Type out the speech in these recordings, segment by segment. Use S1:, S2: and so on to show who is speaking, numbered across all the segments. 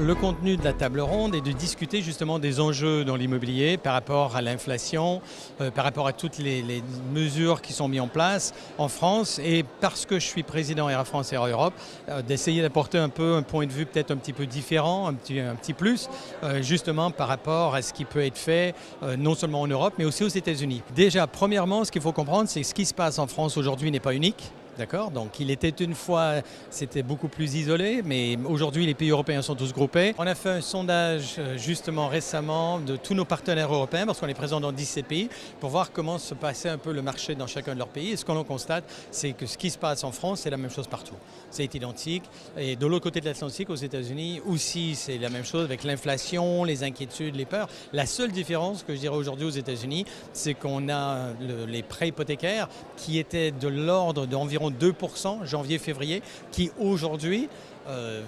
S1: le contenu de la table ronde est de discuter justement des enjeux dans l'immobilier par rapport à l'inflation, par rapport à toutes les mesures qui sont mises en place en France, et parce que je suis président Air France et Air Europe, d'essayer d'apporter un peu un point de vue peut-être un petit peu différent, un petit plus, justement par rapport à ce qui peut être fait non seulement en Europe mais aussi aux États-Unis. Déjà, premièrement, ce qu'il faut comprendre, c'est que ce qui se passe en France aujourd'hui n'est pas unique. D'accord. Donc il était une fois, c'était beaucoup plus isolé, mais aujourd'hui les pays européens sont tous groupés. On a fait un sondage justement récemment de tous nos partenaires européens, parce qu'on est présent dans 17 pays, pour voir comment se passait un peu le marché dans chacun de leurs pays. Et ce qu'on constate, c'est que ce qui se passe en France, c'est la même chose partout. C'est identique. Et de l'autre côté de l'Atlantique, aux États-Unis, aussi c'est la même chose avec l'inflation, les inquiétudes, les peurs. La seule différence que je dirais aujourd'hui aux États-Unis, c'est qu'on a les prêts hypothécaires qui étaient de l'ordre d'environ 2% janvier-février, qui aujourd'hui,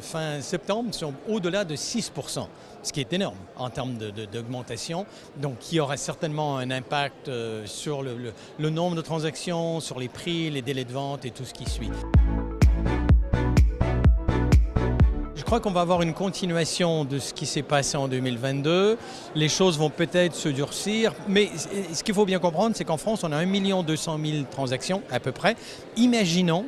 S1: fin septembre, sont au-delà de 6%, ce qui est énorme en termes d'augmentation, donc qui aura certainement un impact sur le nombre de transactions, sur les prix, les délais de vente et tout ce qui suit. Je crois qu'on va avoir une continuation de ce qui s'est passé en 2022. Les choses vont peut-être se durcir, mais ce qu'il faut bien comprendre, c'est qu'en France, on a 1 200 000 transactions à peu près. Imaginons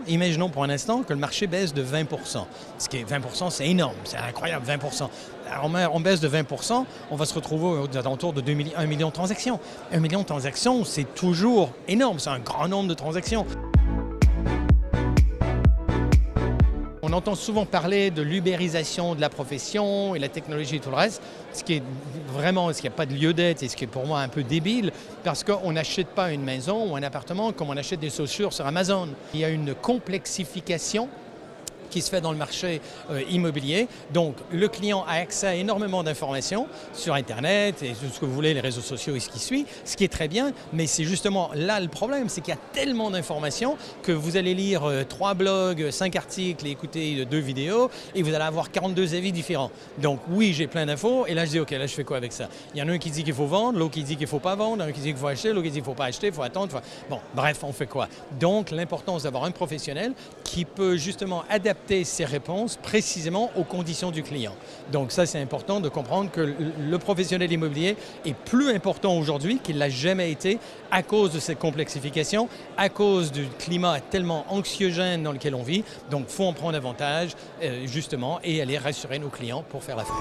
S1: pour un instant que le marché baisse de 20%. Ce qui est 20%, c'est énorme, c'est incroyable, 20%. Alors on baisse de 20%, on va se retrouver aux alentours de 1 million de transactions. 1 million de transactions, c'est toujours énorme, c'est un grand nombre de transactions. On entend souvent parler de l'ubérisation de la profession et la technologie et tout le reste, ce qui est vraiment, ce qui n'a pas de lieu d'être et ce qui est pour moi un peu débile, parce qu'on n'achète pas une maison ou un appartement comme on achète des chaussures sur Amazon. Il y a une complexification qui se fait dans le marché immobilier. Donc le client a accès à énormément d'informations sur Internet et tout ce que vous voulez, les réseaux sociaux et ce qui suit, ce qui est très bien, mais c'est justement là le problème, c'est qu'il y a tellement d'informations que vous allez lire 3 blogs, 5 articles et écouter 2 vidéos et vous allez avoir 42 avis différents. Donc oui, j'ai plein d'infos et là je dis ok, là je fais quoi avec ça? Il y en a un qui dit qu'il faut vendre, l'autre qui dit qu'il ne faut pas vendre, un qui dit qu'il faut acheter, l'autre qui dit qu'il ne faut pas acheter, il faut attendre. Bon, bref, on fait quoi? Donc l'importance d'avoir un professionnel qui peut justement adapter ses réponses précisément aux conditions du client. Donc ça, c'est important de comprendre que le professionnel immobilier est plus important aujourd'hui qu'il l'a jamais été à cause de cette complexification, à cause du climat tellement anxiogène dans lequel on vit. Donc il faut en prendre avantage justement et aller rassurer nos clients pour faire l'affaire.